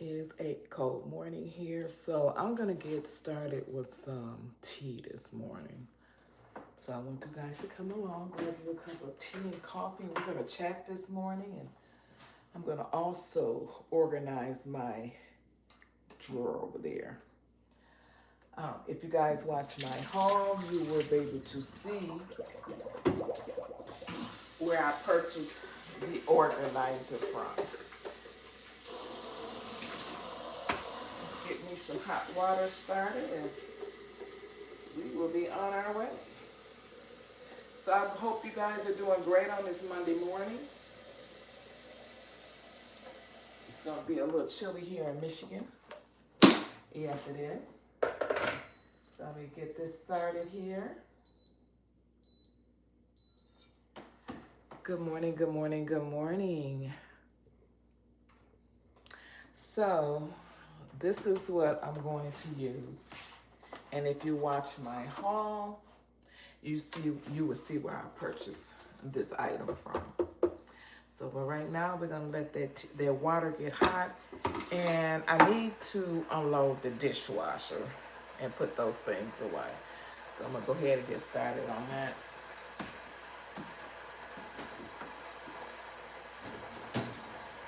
is a cold morning here, so I'm gonna get started with some tea this morning. So I want you guys to come along, grab you a cup of tea and coffee. We're gonna chat this morning, and I'm gonna also organize my drawer over there. If you guys watch my haul, you will be able to see where I purchased the organizer from. Let's get me some hot water started, and we will be on our way. So I hope you guys are doing great on this Monday morning. It's going to be a little chilly here in Michigan. Yes, it is. So let me get this started here. Good morning, good morning, good morning. So this is what I'm going to use. And if you watch my haul, you will see where I purchased this item from. So, but right now we're gonna let that water get hot, and I need to unload the dishwasher and put those things away. So I'm gonna go ahead and get started on that.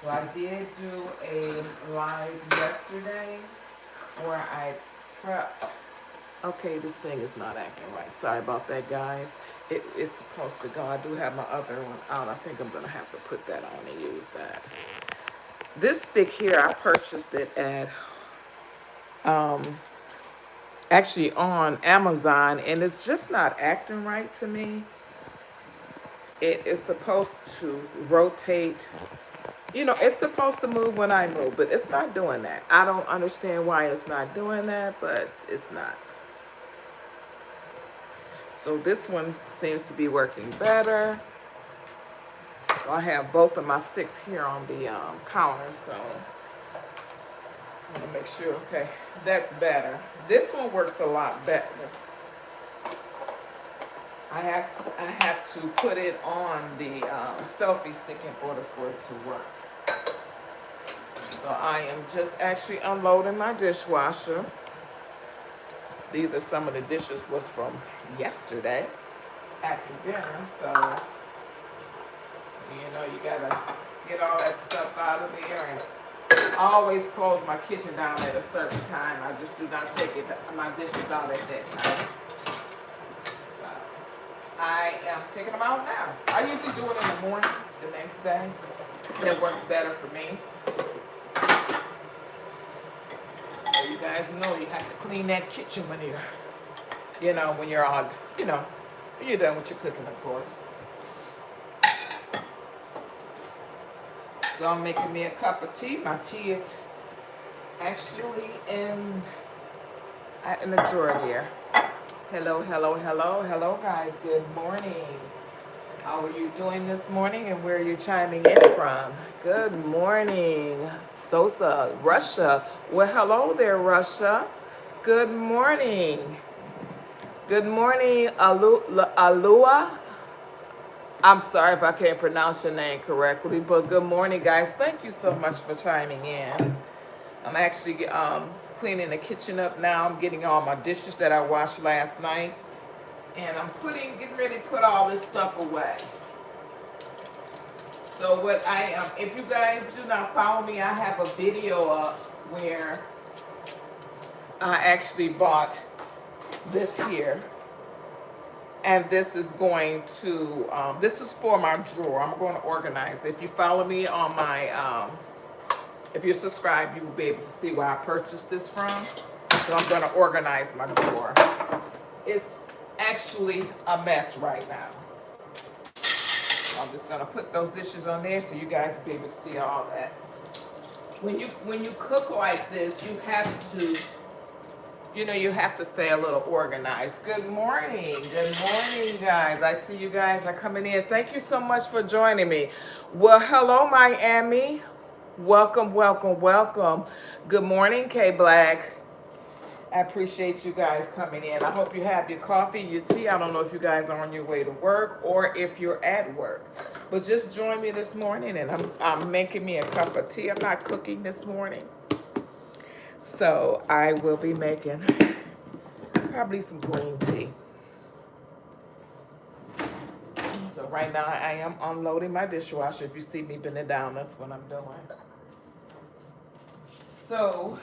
So I did do a live yesterday where I prepped. Okay, this thing is not acting right. Sorry about that, guys. It's supposed to go. I do have my other one out. I think I'm going to have to put that on and use that. This stick here, I purchased it at, actually on Amazon, and it's just not acting right to me. It is supposed to rotate. You know, it's supposed to move when I move, but it's not doing that. I don't understand why it's not doing that, but it's not. So this one seems to be working better. So I have both of my sticks here on the counter. So I'm gonna make sure, okay, that's better. This one works a lot better. I have to put it on the selfie stick in order for it to work. So I am just actually unloading my dishwasher. These are some of the dishes was from yesterday after dinner, so you know you gotta get all that stuff out of there. And I always close my kitchen down at a certain time. I just do not take my dishes out at that time. So I am taking them out now. I usually do it in the morning the next day. It works better for me. So you guys know you have to clean that kitchen when when you're on, when you're done with your cooking, of course. So I'm making me a cup of tea. My tea is actually in the drawer here. Hello, hello, hello, hello, guys. Good morning. How are you doing this morning, and where are you chiming in from? Good morning, Sosa, Russia. Well, hello there, Russia. Good morning. Good morning, Alua. I'm sorry if I can't pronounce your name correctly, but good morning, guys. Thank you so much for chiming in. I'm actually cleaning the kitchen up now. I'm getting all my dishes that I washed last night. And I'm getting ready to put all this stuff away. So what if you guys do not follow me, I have a video up where I actually bought this here. And this is going to, this is for my drawer. I'm going to organize. If you follow me on my, if you're subscribed, you will be able to see where I purchased this from. So I'm going to organize my drawer. It's actually a mess right now. I'm just gonna put those dishes on there so you guys will be able to see all that. When you cook like this, you have to, you have to stay a little organized. Good morning, guys. I see you guys are coming in. Thank you so much for joining me. Well, hello, Miami. Welcome, welcome, welcome. Good morning, K Black. I appreciate you guys coming in. I hope you have your coffee, your tea. I don't know if you guys are on your way to work or if you're at work. But just join me this morning, and I'm making me a cup of tea. I'm not cooking this morning. So I will be making probably some green tea. So right now I am unloading my dishwasher. If you see me bending down, that's what I'm doing. So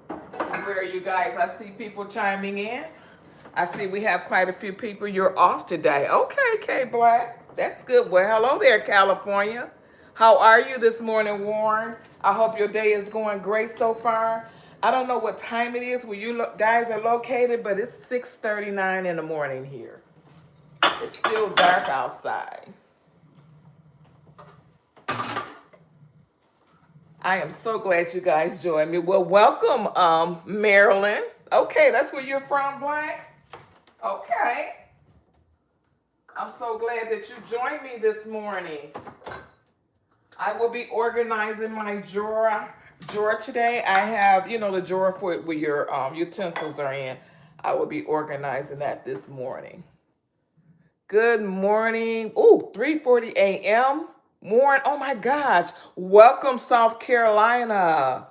where are you guys? I see people chiming in. I see we have quite a few people. You're off today. Okay, K Black. That's good. Well, hello there, California. How are you this morning, Warren? I hope your day is going great so far. I don't know what time it is where you guys are located, but it's 6:39 in the morning here. It's still dark outside. I am so glad you guys joined me. Well, welcome, Maryland. Okay, that's where you're from, Black? Okay. I'm so glad that you joined me this morning. I will be organizing my drawer today. I have, the drawer for where your utensils are in. I will be organizing that this morning. Good morning. Ooh, 3:40 a.m. Warren, oh my gosh. Welcome, South Carolina.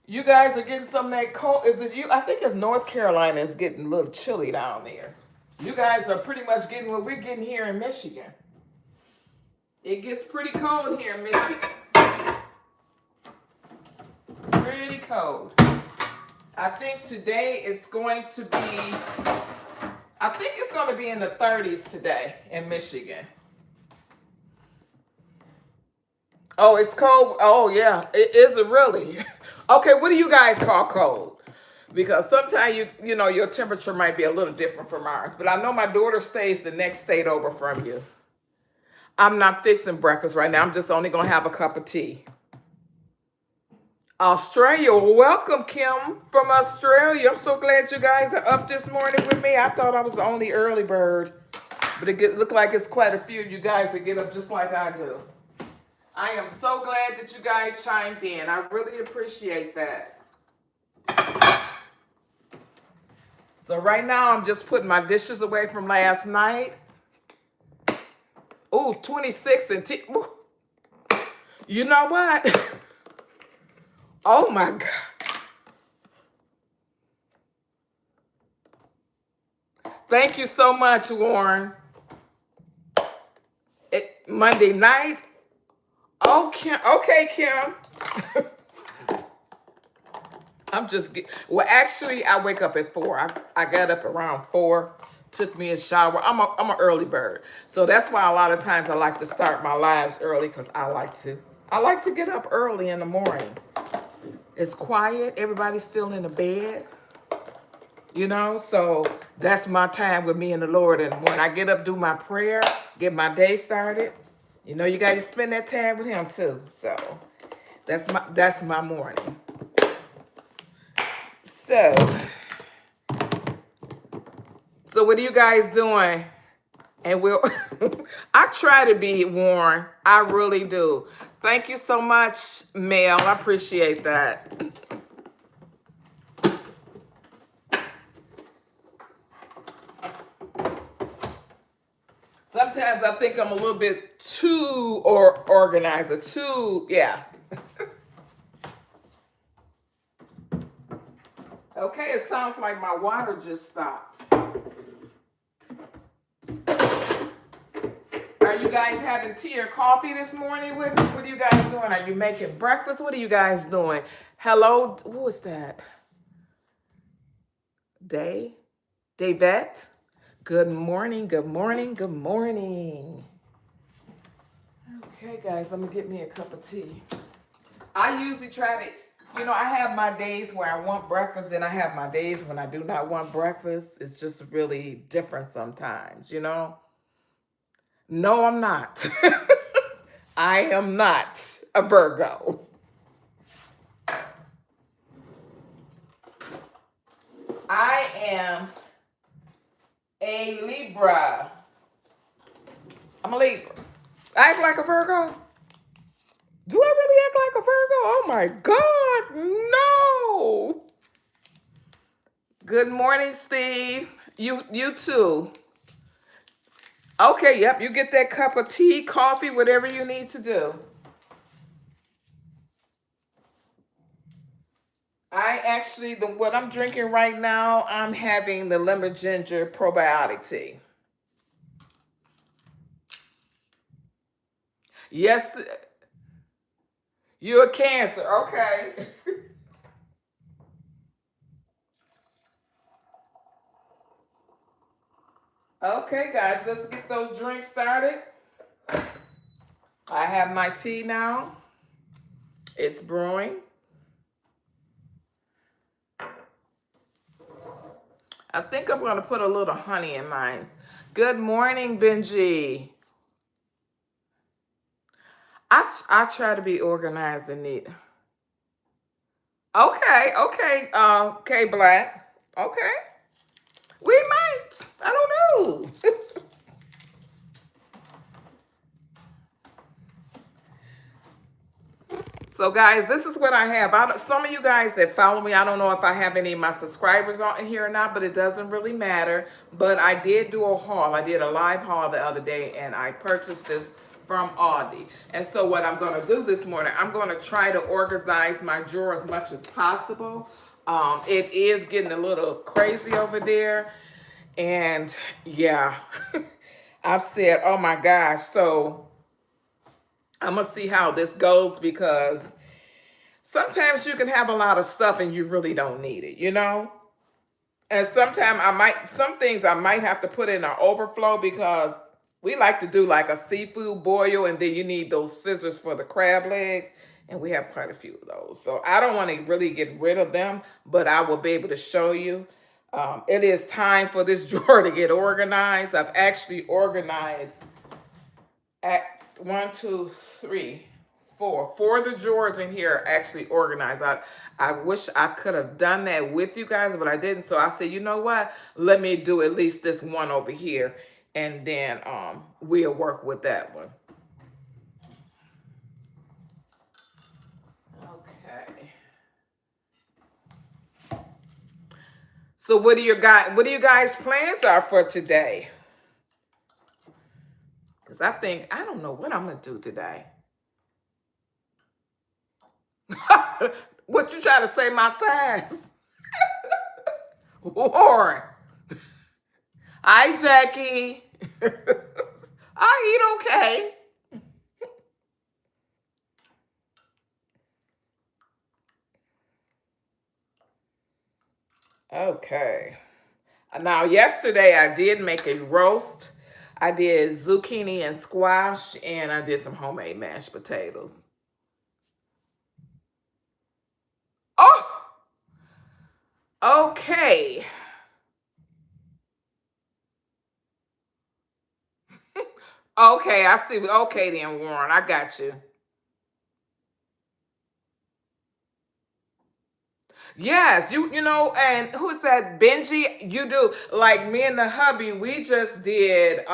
You guys are getting some of that cold. Is it you? I think it's North Carolina is getting a little chilly down there. You guys are pretty much getting what we're getting here in Michigan. It gets pretty cold here in Michigan. Pretty cold. I think today it's going to be, in the 30s today in Michigan. Oh, it's cold. Oh, yeah. It is it really? Okay, what do you guys call cold? Because sometimes your temperature might be a little different from ours. But I know my daughter stays the next state over from you. I'm not fixing breakfast right now. I'm just only going to have a cup of tea. Australia. Welcome, Kim from Australia. I'm so glad you guys are up this morning with me. I thought I was the only early bird. But it look like it's quite a few of you guys that get up just like I do. I am so glad that you guys chimed in. I really appreciate that. So right now I'm just putting my dishes away from last night. Ooh, 26 and you know what? Oh my God. Thank you so much, Warren. Monday night. Oh, Kim. Okay, Kim. Actually, I wake up at 4. I got up around 4, took me a shower. I'm an early bird. So that's why a lot of times I like to start my lives early because I like to get up early in the morning. It's quiet. Everybody's still in the bed. So that's my time with me and the Lord. And when I get up, do my prayer, get my day started, you got to spend that time with him too. So that's my morning. So what are you guys doing? And I try to be, Warren. I really do. Thank you so much, Mel. I appreciate that. Sometimes I think I'm a little bit too organizer, yeah. Okay, it sounds like my water just stopped. Are you guys having tea or coffee this morning with me? What are you guys doing? Are you making breakfast? What are you guys doing? Hello, who is that? Davette? Good morning, good morning, good morning. Okay, guys, let me get me a cup of tea. I usually try to, I have my days where I want breakfast, and I have my days when I do not want breakfast. It's just really different sometimes, No, I'm not. I am not a Virgo. I am a Libra. I'm a Libra. I act like a Virgo? Do I really act like a Virgo? Oh my God, no. Good morning, Steve. You too. Okay, yep, you get that cup of tea, coffee, whatever you need to do. what I'm drinking right now, I'm having the lemon ginger probiotic tea. Yes, you're a Cancer. Okay. Okay, guys, let's get those drinks started. I have my tea now. It's brewing. I think I'm going to put a little honey in mine. Good morning, Benji. I try to be organized and neat. Okay, okay, okay, Black. Okay. We might. I don't know. So, guys, this is what I have. Some of you guys that follow me, I don't know if I have any of my subscribers on here or not, but it doesn't really matter. But I did do a haul. I did a live haul the other day, and I purchased this from Aldi. And so what I'm going to do this morning, I'm going to try to organize my drawer as much as possible. It is getting a little crazy over there. And, yeah, I've said, oh, my gosh. So I'm going to see how this goes, because sometimes you can have a lot of stuff and you really don't need it, you know? And sometimes some things I might have to put in an overflow, because we like to do like a seafood boil, and then you need those scissors for the crab legs. And we have quite a few of those. So I don't want to really get rid of them, but I will be able to show you. It is time for this drawer to get organized. I've actually organized at 1, 2, 3, 4. 4 of the drawers in here are actually organized. I wish I could have done that with you guys, but I didn't. So I said, you know what? Let me do at least this one over here, and then we'll work with that one. Okay. So what do you guys plans are for today? Because I don't know what I'm gonna do today. What you trying to say, my size? Warren. Hi, Jackie. I eat okay. Okay. Now, yesterday I did make a roast. I did zucchini and squash, and I did some homemade mashed potatoes. Oh, okay. Okay, I see. Okay, then, Warren, I got you. Yes, you know, and who's that? Benji, you do. Like me and the hubby, we just did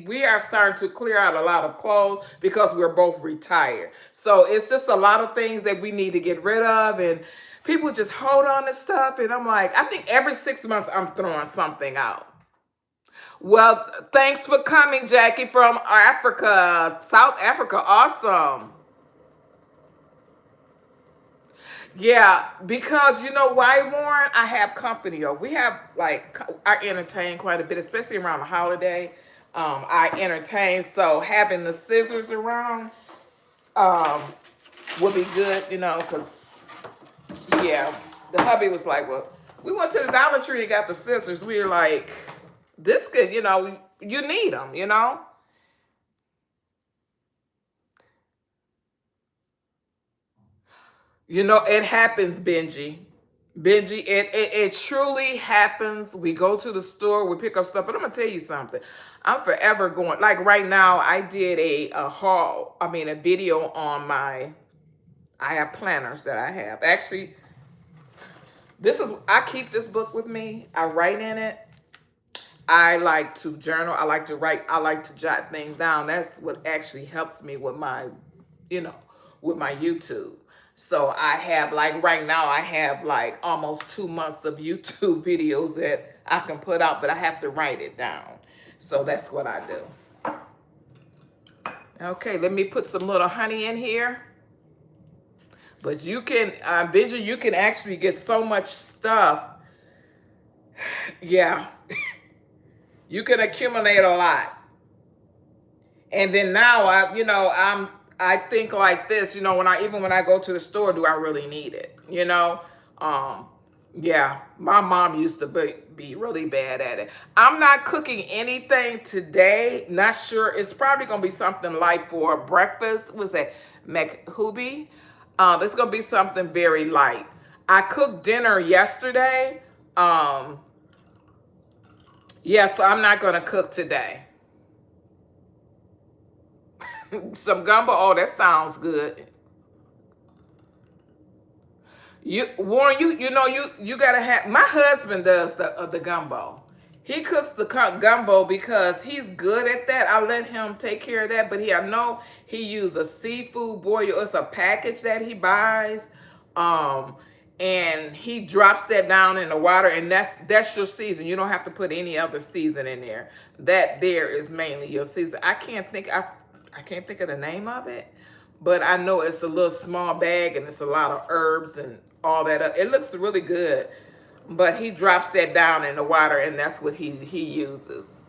we are starting to clear out a lot of clothes because we're both retired. So it's just a lot of things that we need to get rid of, and people just hold on to stuff, and I'm like, I think every 6 months I'm throwing something out. Well, thanks for coming, Jackie, from Africa, South Africa. Awesome. Yeah, because you know why, Warren? I have company. Or we have I entertain quite a bit, especially around the holiday. I entertain, so having the scissors around um, would be good, you know, because yeah, the hubby was like, well, we went to the Dollar Tree and got the scissors. We were like, this could, you know, you need them, you know. You know, it happens, Benji. Benji, it truly happens. We go to the store, we pick up stuff, but I'm gonna tell you something. I'm forever going. Like right now, I did a haul. I mean, a video on my. I have planners that I have. Actually, I keep this book with me. I write in it. I like to journal. I like to write. I like to jot things down. That's what actually helps me with my, you know, with my YouTube. So I have like right now I have like almost 2 months of YouTube videos that I can put out, but I have to write it down. So that's what I do. Okay, let me put some little honey in here. But you can, Benji, you can actually get so much stuff. Yeah, you can accumulate a lot. And then now I think like this, when I go to the store, do I really need it? Um, yeah, my mom used to be really bad at it. I'm not cooking anything today. Not sure. It's probably gonna be something light for breakfast. Was that McHooby? It's gonna be something very light. I cooked dinner yesterday. Um, yeah, so I'm not gonna cook today. Some gumbo. Oh, that sounds good. Warren, you gotta have. My husband does the gumbo. He cooks the gumbo because he's good at that. I let him take care of that. But I know he uses a seafood boil. It's a package that he buys, and he drops that down in the water, and that's your season. You don't have to put any other season in there. That there is mainly your season. I can't think of the name of it, but I know it's a little small bag and it's a lot of herbs and all that. It looks really good, but he drops that down in the water and that's what he uses.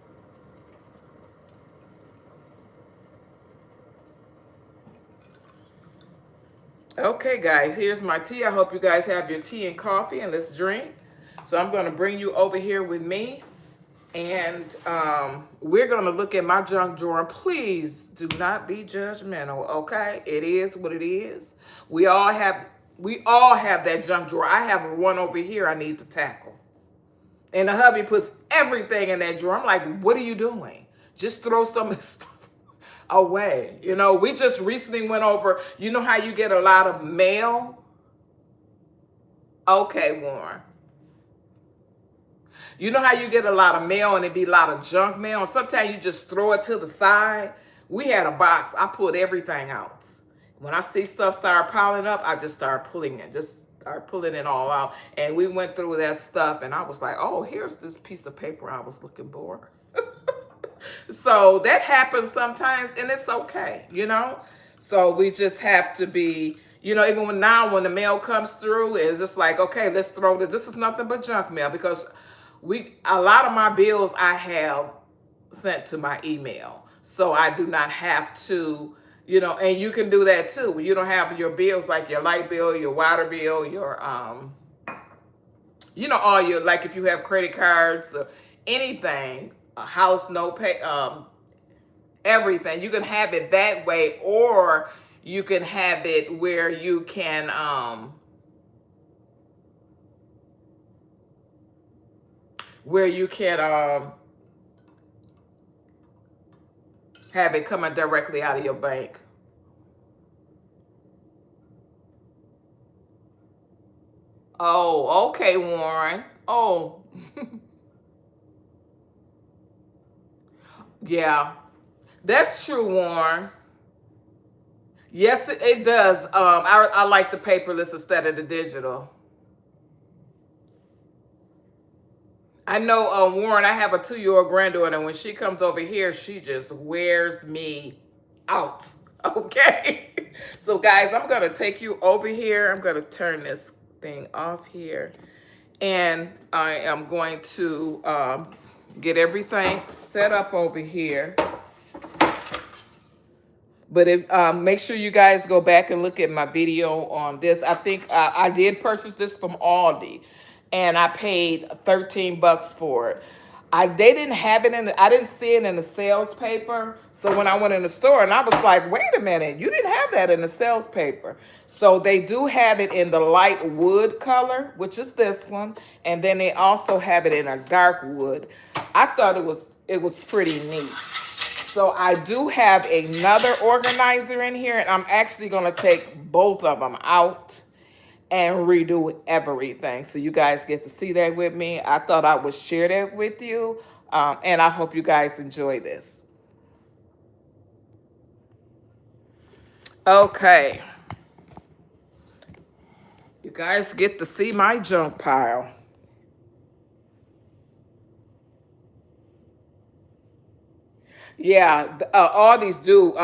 Okay, guys, here's my tea. I hope you guys have your tea and coffee, and let's drink. So I'm going to bring you over here with me. And we're going to look at my junk drawer. Please do not be judgmental, okay? It is what it is. We all have that junk drawer. I have one over here I need to tackle. And the hubby puts everything in that drawer. I'm like, what are you doing? Just throw some of this stuff away. We just recently went over, how you get a lot of mail? Okay, Warren. You know how you get a lot of mail and it be a lot of junk mail? And sometimes you just throw it to the side. We had a box. I pulled everything out. When I see stuff start piling up, I just start pulling it. Just start pulling it all out. And we went through that stuff and I was like, oh, here's this piece of paper I was looking for. So that happens sometimes and it's okay, So we just have to be, even when the mail comes through, it's just like, okay, let's throw this. This is nothing but junk mail because a lot of my bills I have sent to my email. So I do not have to, and you can do that too. When you don't have your bills like your light bill, your water bill, your, all your, like if you have credit cards or anything, a house note pay, everything, you can have it that way, or you can have it where you can, have it coming directly out of your bank. Oh, okay, Warren. Oh, yeah, that's true, Warren. Yes, it does. I like the paperless instead of the digital. I know, Warren, I have a 2-year-old granddaughter, and when she comes over here, she just wears me out. Okay? So, guys, I'm going to take you over here. I'm going to turn this thing off here. And I am going to get everything set up over here. But make sure you guys go back and look at my video on this. I think I did purchase this from Aldi, and I paid 13 bucks for it. They didn't have it I didn't see it in the sales paper. So when I went in the store, and I was like, wait a minute, you didn't have that in the sales paper. So they do have it in the light wood color, which is this one, and then they also have it in a dark wood. I thought it was pretty neat. So I do have another organizer in here, and I'm actually going to take both of them out and redo everything. So you guys get to see that with me. I thought I would share that with you, and I hope you guys enjoy this. Okay. You guys get to see my junk pile. Yeah, all these do,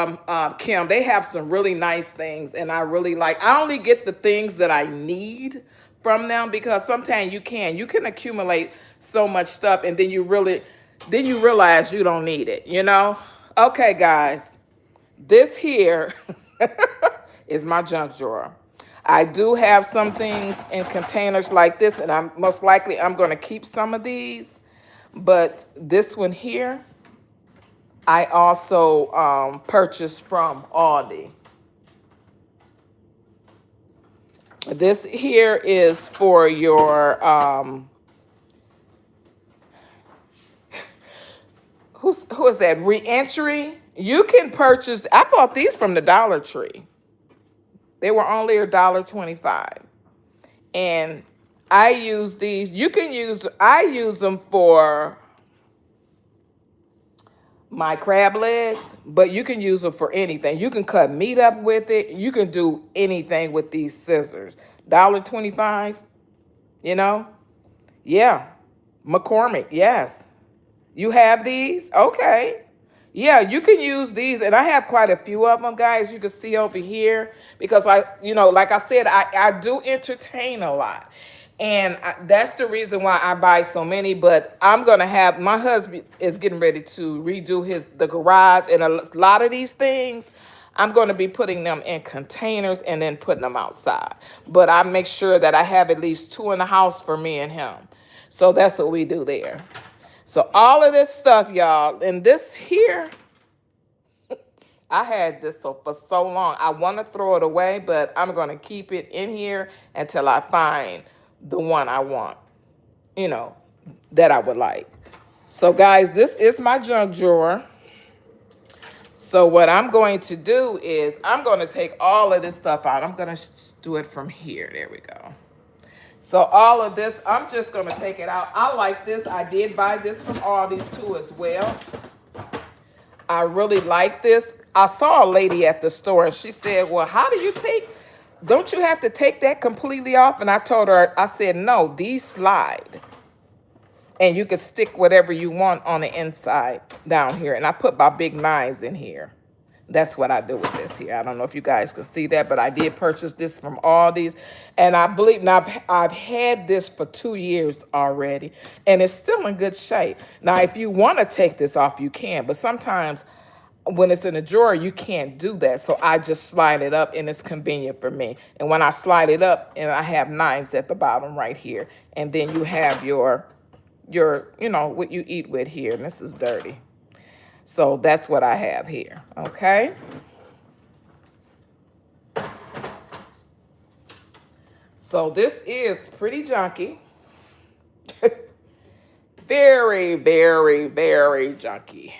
Kim. They have some really nice things, and I really like. I only get the things that I need from them because sometimes you can accumulate so much stuff, and then you realize you don't need it. You know? Okay, guys, this here is my junk drawer. I do have some things in containers like this, and I'm going to keep some of these, but this one here. I also purchased from Aldi. This here is for your who is that? Reentry. You can purchase. I bought these from the Dollar Tree. They were only $1.25, and I use these. You can use. I use them for my crab legs, but you can use them for anything. You can cut meat up with it. You can do anything with these scissors. $1.25, you know? Yeah. McCormick, yes. You have these? Okay. Yeah, you can use these, and I have quite a few of them, guys. You can see over here because, like I said, I do entertain a lot, and that's the reason why I buy so many. But I'm gonna have my husband is getting ready to redo the garage, and a lot of these things. I'm going to be putting them in containers and then putting them outside. But I make sure that I have at least two in the house for me and him. So that's what we do there. So all of this stuff, y'all, and this here, I had this for so long. I want to throw it away, but I'm going to keep it in here until I find the one I want, that I would like. So, guys, this is my junk drawer. So what I'm going to do is I'm going to take all of this stuff out. I'm going to do it from here. There we go. So all of this, I'm just going to take it out. I like this. I did buy this from Aldi too as well. I really like this. I saw a lady at the store and she said, well, don't you have to take that completely off? And I told her, I said, no, these slide. And you can stick whatever you want on the inside down here. And I put my big knives in here. That's what I do with this here. I don't know if you guys can see that, but I did purchase this from Aldi's. And I believe now I've had this for 2 years already. And it's still in good shape. Now, if you want to take this off, you can. But sometimes when it's in a drawer, you can't do that. So I just slide it up and it's convenient for me. And when I slide it up, and I have knives at the bottom right here. And then you have your what you eat with here. And this is dirty. So that's what I have here, okay? So this is pretty junky. Very, very, very junky.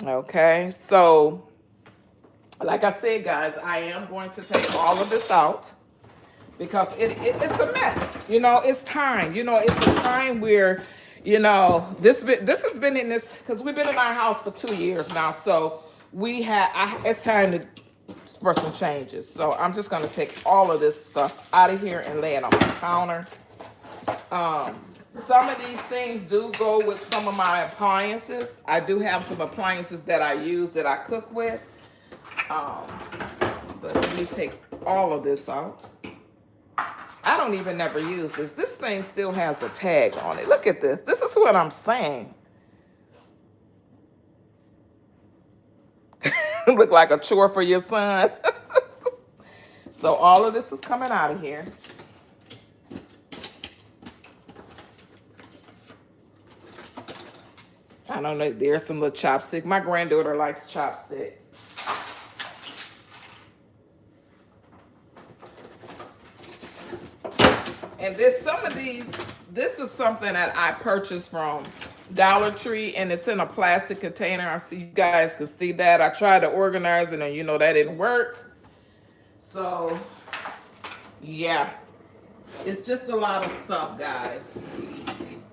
Okay, so like I said, guys, I am going to take all of this out because it's a mess. It's time. It's a time where this has been in this, because we've been in our house for 2 years now, so it's time for some changes. So I'm just going to take all of this stuff out of here and lay it on my counter. Some of these things do go with some of my appliances. I do have some appliances that I use that I cook with. But let me take all of this out. I don't even never use this. This thing still has a tag on it. Look at this. This is what I'm saying. Look like a chore for your son. So all of this is coming out of here. I don't know. There's some little chopsticks. My granddaughter likes chopsticks. And this is something that I purchased from Dollar Tree, and it's in a plastic container. I see you guys can see that. I tried to organize it, and that didn't work. So, yeah. It's just a lot of stuff, guys.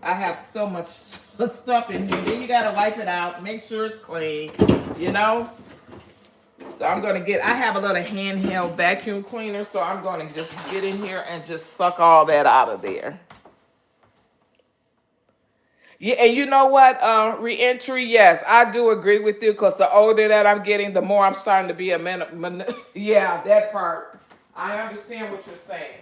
I have so much stuff in here. Then you got to wipe it out, make sure it's clean, So I'm going to I have a little handheld vacuum cleaner, so I'm going to just get in here and just suck all that out of there. Yeah, and you know what? Reentry, yes, I do agree with you because the older that I'm getting, the more I'm starting to be a yeah, that part. I understand what you're saying.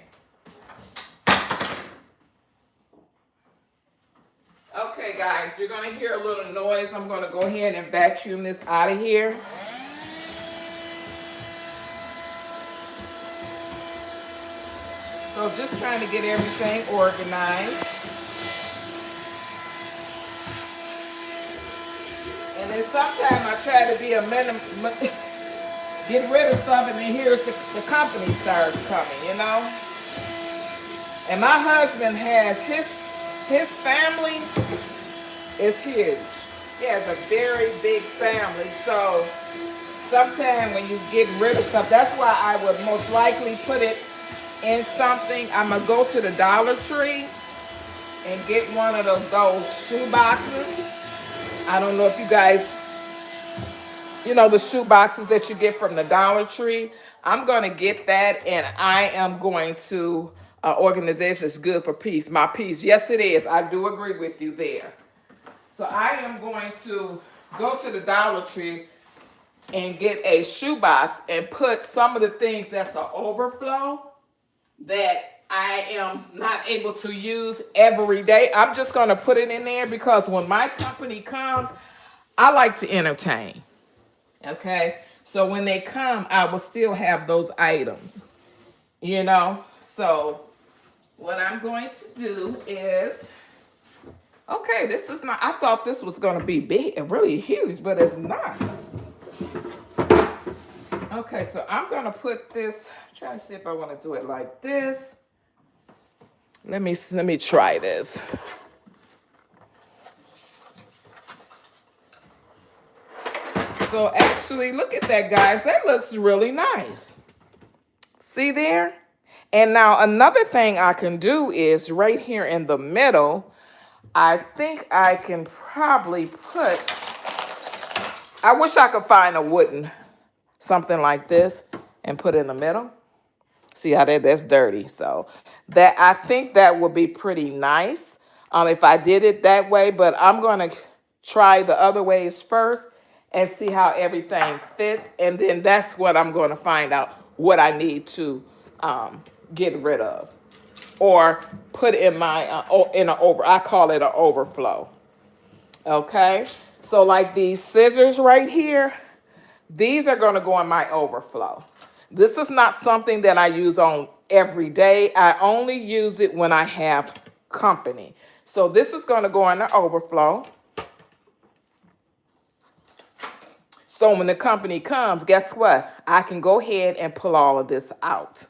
Okay, guys, you're gonna hear a little noise. I'm gonna go ahead and vacuum this out of here. So just trying to get everything organized. And then sometimes I try to be a get rid of stuff, and then here's the company starts coming, you know? And my husband has his family is huge. He has a very big family. So sometimes when you get rid of stuff, that's why I would most likely put it in something. I'm gonna go to the Dollar Tree and get one of those shoe boxes. I don't know if you guys, you know, the shoe boxes that you get from the Dollar Tree. I'm going to get that, and I am going to, organization is good for peace. My peace. Yes, it is. I do agree with you there. So I am going to go to the Dollar Tree and get a shoe box and put some of the things that's an overflow that I am not able to use every day. I'm just going to put it in there because when my company comes, I like to entertain. Okay, so when they come, I will still have those items, you know. So what I'm going to do is, okay, this is not, I thought this was going to be big and really huge, but it's not. Okay, so I'm going to put this, trying to see if I want to do it like this. Let me try this. So actually, look at that, guys. That looks really nice. See there? And now another thing I can do is right here in the middle, I think I can probably put, I wish I could find a wooden, something like this and put in the middle. See how that's dirty. So that, I think that would be pretty nice if I did it that way, but I'm going to try the other ways first and see how everything fits. And then that's what I'm going to find out what I need to get rid of or put in my, I call it an overflow. Okay. So like these scissors right here, these are going to go in my overflow. This is not something that I use on every day. I only use it when I have company. So this is going to go in the overflow. So when the company comes, guess what? I can go ahead and pull all of this out.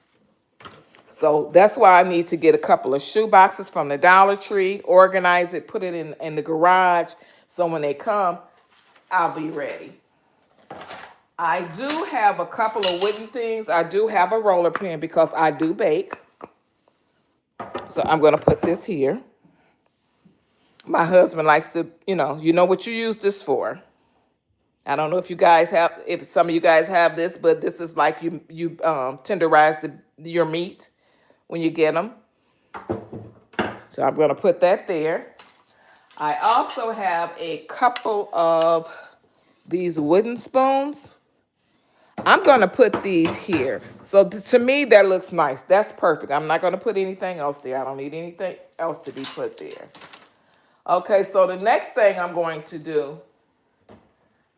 So that's why I need to get a couple of shoe boxes from the Dollar Tree, organize it, put it in the garage. So when they come, I'll be ready. I do have a couple of wooden things. I do have a roller pin because I do bake. So I'm going to put this here. My husband likes to, you know what you use this for. I don't know if you guys have, if some of you guys have this, but this is like you tenderize your meat when you get them. So I'm going to put that there. I also have a couple of these wooden spoons. I'm going to put these here. So to me, that looks nice. That's perfect. I'm not going to put anything else there. I don't need anything else to be put there. Okay, so the next thing I'm going to do,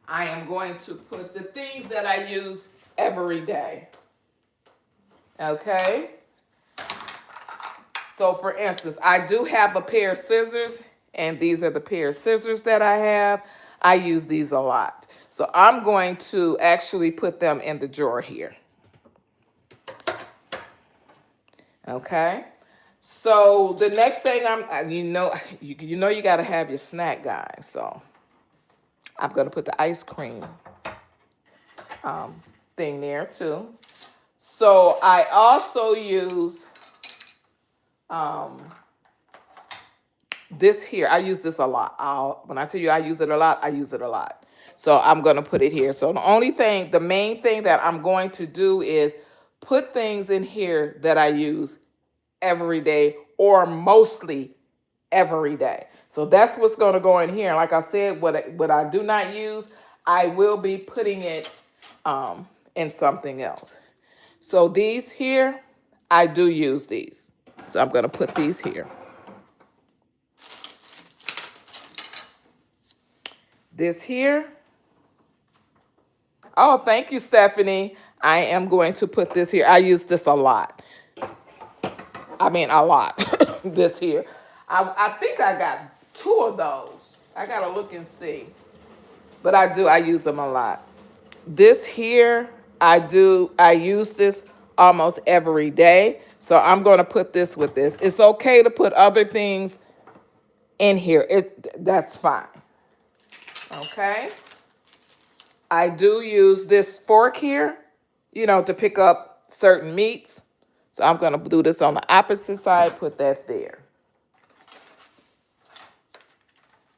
I am going to put the things that I use every day. Okay. So for instance, I do have a pair of scissors, and these are the pair of scissors that I have. I use these a lot. So I'm going to actually put them in the drawer here. Okay. So the next thing you got to have your snack, guys. So I'm going to put the ice cream thing there too. So I also use this here. I use this a lot. When I tell you I use it a lot, I use it a lot. So I'm going to put it here. So the main thing that I'm going to do is put things in here that I use every day or mostly every day. So that's what's going to go in here. Like I said, what I do not use, I will be putting it in something else. So these here, I do use these. So I'm going to put these here. This here. Oh, thank you, Stephanie. I am going to put this here. I use this a lot. I mean, a lot. This here. I think I got 2 of those. I got to look and see. But I use them a lot. This here, I use this almost every day. So I'm going to put this with this. It's okay to put other things in here. That's fine. Okay. I do use this fork here, to pick up certain meats. So I'm going to do this on the opposite side, put that there.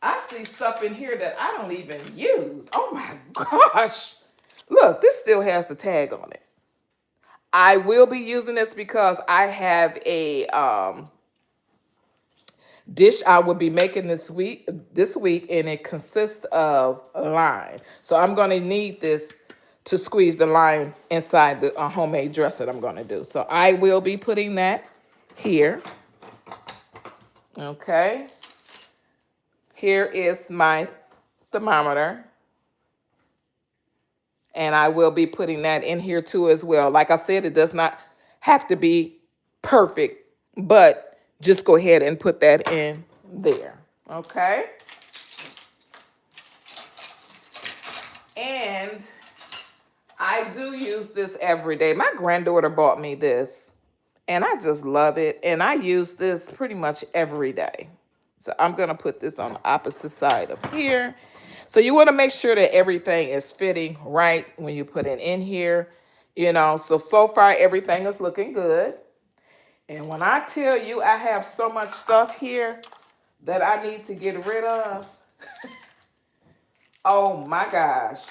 I see stuff in here that I don't even use. Oh my gosh. Look, this still has a tag on it. I will be using this because I have a dish I will be making this week, and it consists of lime. So I'm going to need this to squeeze the lime inside the homemade dress that I'm going to do. So I will be putting that here. Okay. Here is my thermometer. And I will be putting that in here too as well. Like I said, it does not have to be perfect, but just go ahead and put that in there. Okay. And I do use this every day. My granddaughter bought me this, and I just love it. And I use this pretty much every day. So I'm going to put this on the opposite side of here. So you want to make sure that everything is fitting right when you put it in here. So far everything is looking good. And when I tell you I have so much stuff here that I need to get rid of, oh my gosh.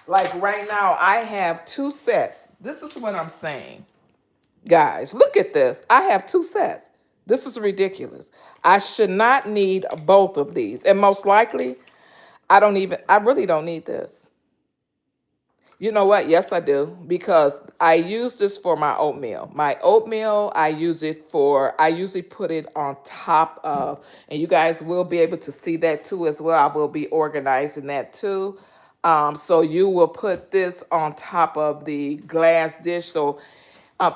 Like right now, I have 2 sets. This is what I'm saying. Guys, look at this. I have 2 sets. This is ridiculous. I should not need both of these. And most likely, I really don't need this. You know what? Yes, I do. Because I use this for my oatmeal. My oatmeal, I usually put it on top of, and you guys will be able to see that too as well. I will be organizing that too. So you will put this on top of the glass dish. So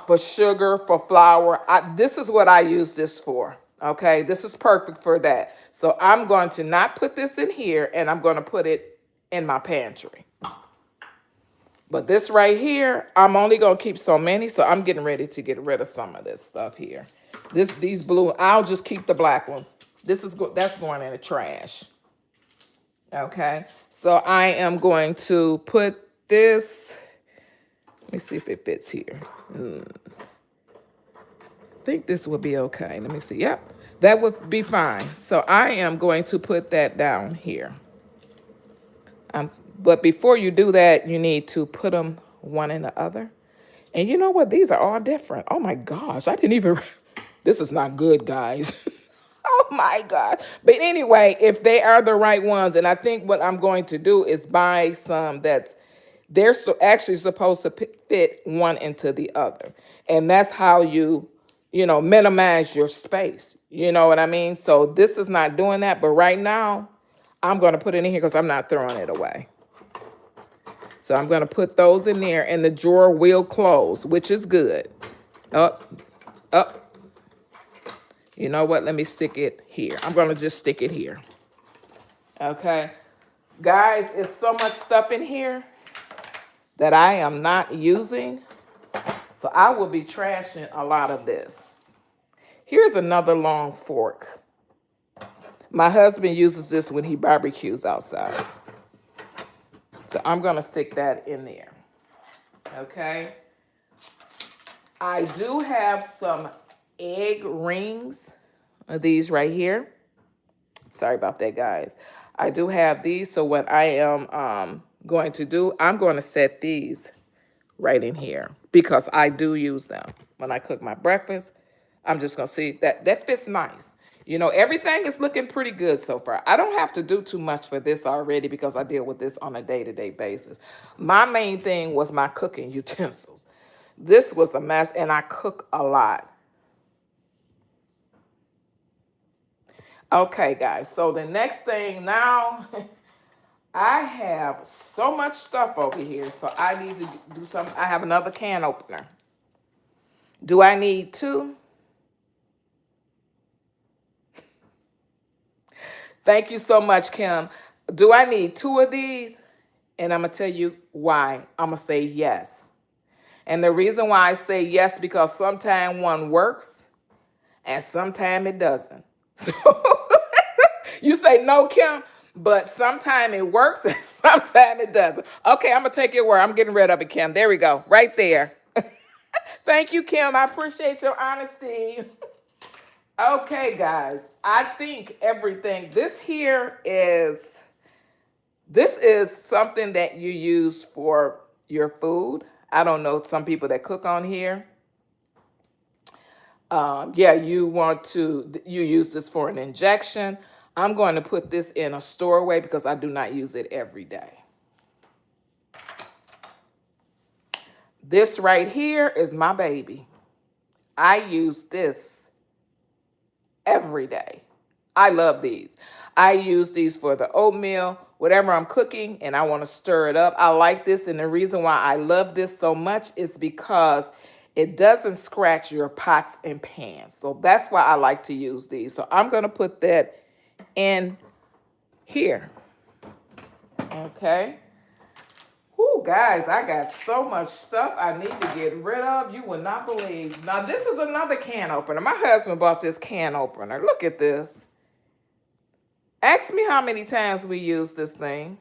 for sugar, for flour, this is what I use this for. Okay, this is perfect for that. So I'm going to not put this in here, and I'm going to put it in my pantry. But this right here, I'm only going to keep so many, so I'm getting ready to get rid of some of this stuff here. These blue, I'll just keep the black ones. That's going in the trash. Okay, so I am going to put this, let me see if it fits here. I think this would be okay. Let me see. Yep, that would be fine. So I am going to put that down here. But before you do that, you need to put them one in the other. And you know what? These are all different. Oh my gosh, I didn't even, this is not good, guys. Oh my God. But anyway, if they are the right ones, and I think what I'm going to do is buy some they're actually supposed to fit one into the other. And that's how you minimize your space. You know what I mean? So this is not doing that. But right now, I'm going to put it in here because I'm not throwing it away. So I'm going to put those in there, and the drawer will close, which is good. Up. You know what? Let me stick it here. I'm going to just stick it here. Okay. Guys, it's so much stuff in here that I am not using. So I will be trashing a lot of this. Here's another long fork. My husband uses this when he barbecues outside. So I'm going to stick that in there. Okay. I do have some egg rings. These right here. Sorry about that, guys. I do have these. So what I am going to do, I'm going to set these right in here because I do use them when I cook my breakfast. I'm just going to see that fits nice. You know, everything is looking pretty good so far. I don't have to do too much for this already because I deal with this on a day-to-day basis. My main thing was my cooking utensils. This was a mess, and I cook a lot. Okay, guys, so the next thing now, I have so much stuff over here, so I need to do something. I have another can opener. Do I need two? Thank you so much, Kim. Do I need two of these? And I'm going to tell you why. I'm going to say yes. And the reason why I say yes, because sometimes one works and sometimes it doesn't. So you say no, Kim, but sometimes it works and sometimes it doesn't. Okay, I'm going to take your word. I'm getting rid of it, Kim. There we go. Right there. Thank you, Kim. I appreciate your honesty. Okay, guys. I think everything, this is something that you use for your food. I don't know, some people that cook on here. Yeah, you use this for an injection. I'm going to put this in a storeway because I do not use it every day. This right here is my baby. I use this every day. I love these. I use these for the oatmeal, whatever I'm cooking, and I want to stir it up. I like this, and the reason why I love this so much is because it doesn't scratch your pots and pans. So that's why I like to use these. So I'm going to put that in here. Okay. Whoo, guys, I got so much stuff I need to get rid of. You would not believe. Now, this is another can opener. My husband bought this can opener. Look at this. Ask me how many times we use this thing.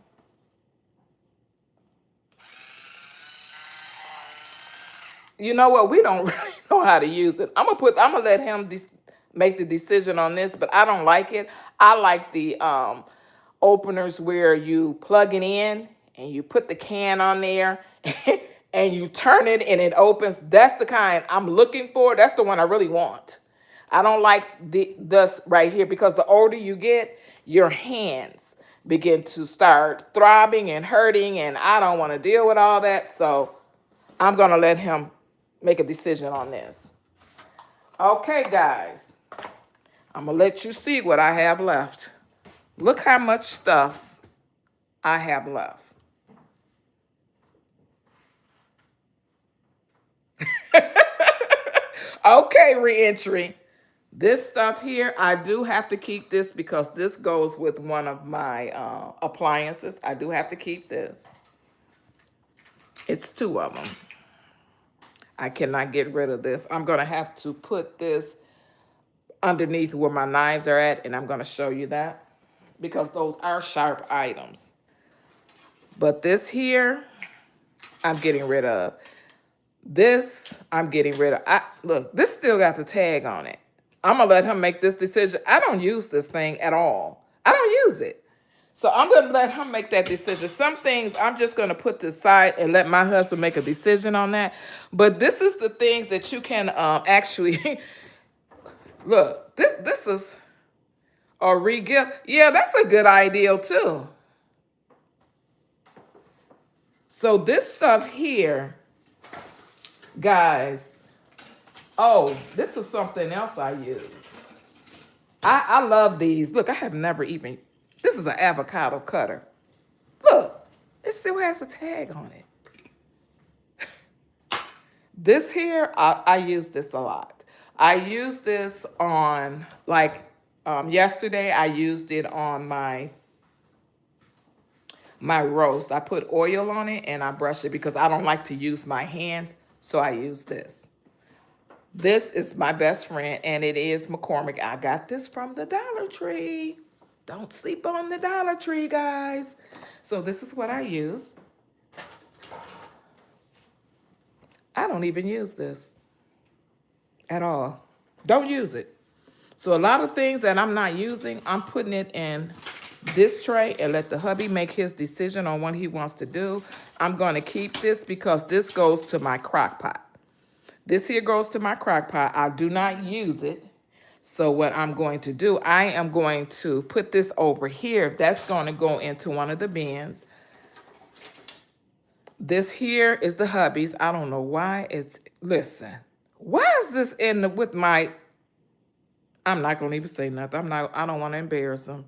You know what? We don't really know how to use it. I'm gonna let him make the decision on this, but I don't like it. I like the openers where you plug it in and you put the can on there and you turn it and it opens. That's the kind I'm looking for. That's the one I really want. I don't like this right here because the older you get, your hands begin to start throbbing and hurting, and I don't want to deal with all that. So I'm going to let him make a decision on this. Okay, guys. I'm going to let you see what I have left. Look how much stuff I have left. Okay, reentry. This stuff here, I do have to keep this because this goes with one of my appliances. I do have to keep this. It's two of them. I cannot get rid of this. I'm going to have to put this underneath where my knives are at, and I'm going to show you that because those are sharp items. But this here, I'm getting rid of. This, I'm getting rid of. Look, this still got the tag on it. I'm going to let him make this decision. I don't use this thing at all. I don't use it. So I'm going to let him make that decision. Some things I'm just going to put to the side and let my husband make a decision on that. But this is the things that you can actually, look, this is a re-gift. Yeah, that's a good idea too. So this stuff here, guys, oh, this is something else I use. I love these. Look, I have never even, this is an avocado cutter. Look, it still has a tag on it. This here, I use this a lot. I use this on, like yesterday, I used it on my roast. I put oil on it and I brush it because I don't like to use my hands, so I use this. This is my best friend, and it is McCormick. I got this from the Dollar Tree. Don't sleep on the Dollar Tree, guys. So this is what I use. I don't even use this at all. Don't use it. So a lot of things that I'm not using, I'm putting it in this tray and let the hubby make his decision on what he wants to do. I'm going to keep this because this goes to my crock pot. This here goes to my crock pot. I do not use it. So what I'm going to do, I am going to put this over here. That's going to go into one of the bins. This here is the hubbies. I don't know why it's, listen, why is this in the, with my, I'm not going to even say nothing. I don't want to embarrass them.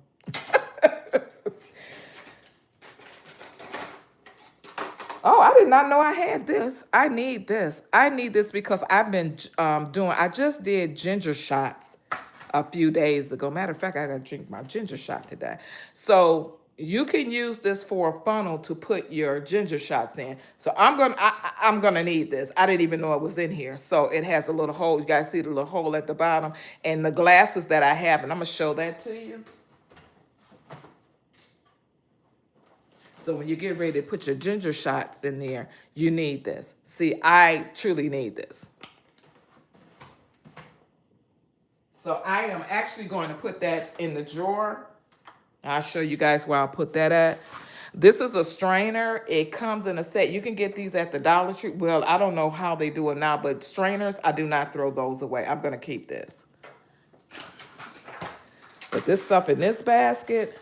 Oh, I did not know I had this. I need this. I need this because I've been I just did ginger shots a few days ago. Matter of fact, I got to drink my ginger shot today. So you can use this for a funnel to put your ginger shots in. So I'm gonna need this. I didn't even know it was in here. So it has a little hole. You guys see the little hole at the bottom, and the glasses that I have, and I'm gonna show that to you. So when you get ready to put your ginger shots in there, you need this. See, I truly need this. So I am actually going to put that in the drawer. I'll show you guys where I'll put that at. This is a strainer. It comes in a set. You can get these at the Dollar Tree. Well, I don't know how they do it now, but strainers, I do not throw those away. I'm going to keep this. Put this stuff in this basket.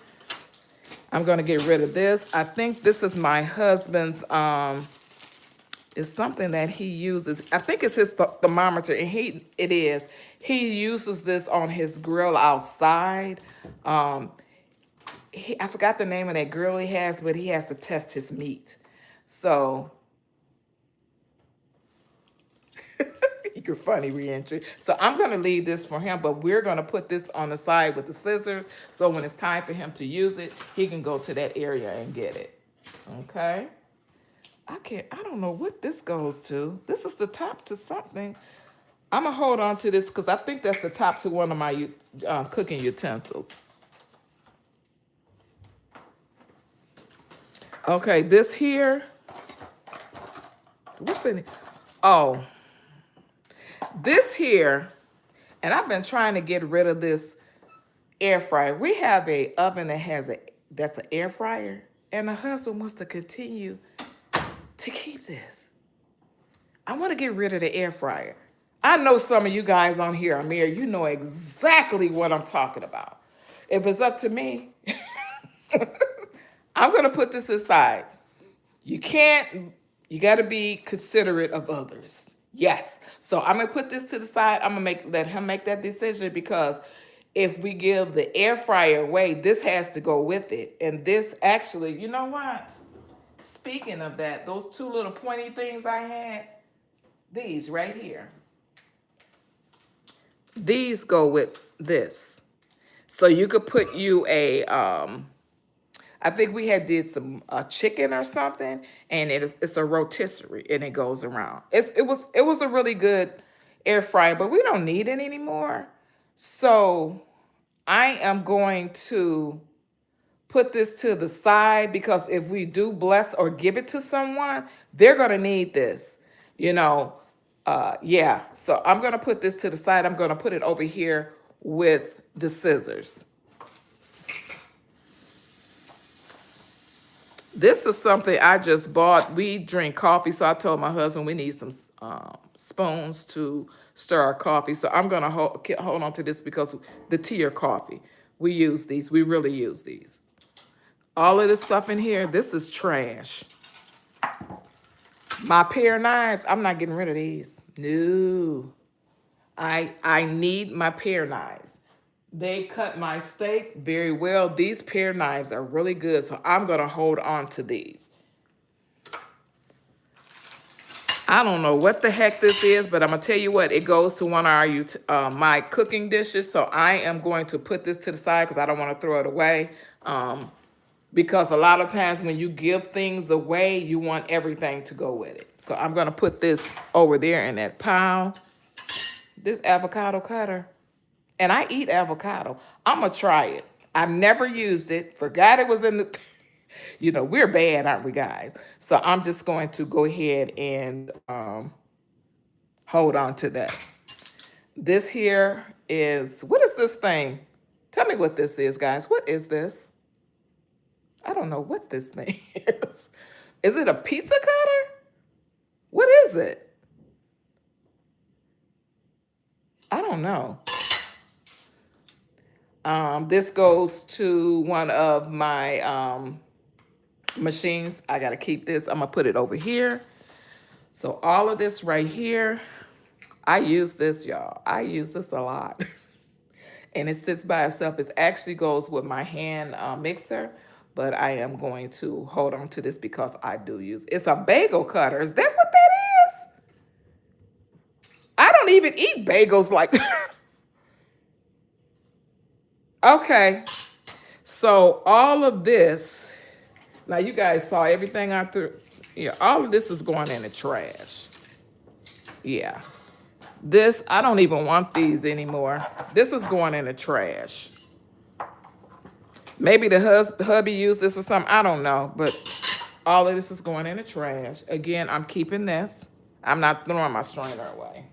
I'm going to get rid of this. I think this is my husband's, it's something that he uses. I think it's his thermometer, and it is. He uses this on his grill outside. I forgot the name of that grill he has, but he has to test his meat. So, you're funny, Reentry. So I'm going to leave this for him, but we're going to put this on the side with the scissors. So when it's time for him to use it, he can go to that area and get it. Okay. I don't know what this goes to. This is the top to something. I'm going to hold on to this because I think that's the top to one of my cooking utensils. Okay, this here. What's in it? Oh. This here, and I've been trying to get rid of this air fryer. We have a oven that's an air fryer, and the husband wants to continue to keep this. I want to get rid of the air fryer. I know some of you guys on here are married. You know exactly what I'm talking about. If it's up to me, I'm going to put this aside. You got to be considerate of others. Yes. So I'm going to put this to the side. I'm going to let him make that decision, because if we give the air fryer away, this has to go with it. And this actually, you know what? Speaking of that, those two little pointy things I had, these right here, these go with this. So you could put you I think we had did some chicken or something, and it's a rotisserie, and it goes around. It was a really good air fryer, but we don't need it anymore. So I am going to put this to the side, because if we do bless or give it to someone, they're gonna need this, you know. Yeah. So I'm gonna put this to the side. I'm gonna put it over here with the scissors. This is something I just bought. We drink coffee, so I told my husband we need some spoons to stir our coffee. So I'm going to hold on to this, because the tea or coffee, we use these. We really use these. All of this stuff in here, this is trash. My pair of knives, I'm not getting rid of these. No. I need my pair knives. They cut my steak very well. These pair knives are really good, so I'm going to hold on to these. I don't know what the heck this is, but I'm going to tell you what, it goes to one of my cooking dishes, so I am going to put this to the side because I don't want to throw it away. Because a lot of times when you give things away, you want everything to go with it. So I'm going to put this over there in that pile. This avocado cutter. And I eat avocado. I'm going to try it. I've never used it. Forgot it was in the... You know, we're bad, aren't we, guys? So I'm just going to go ahead and hold on to that. This here is... What is this thing? Tell me what this is, guys. What is this? I don't know what this thing is. Is it a pizza cutter? What is it? I don't know. This goes to one of my machines. I gotta keep this. I'm gonna put it over here. So all of this right here, I use this, y'all. I use this a lot. And it sits by itself. It actually goes with my hand mixer, but I am going to hold on to this because I do use it's a bagel cutter. Is that what that is? I don't even eat bagels like that. Okay, so all of this, now you guys saw everything I threw. Yeah, all of this is going in the trash. Yeah. This, I don't even want these anymore. This is going in the trash. Maybe the hubby used this for something. I don't know. But all of this is going in the trash. Again, I'm keeping this. I'm not throwing my strainer away.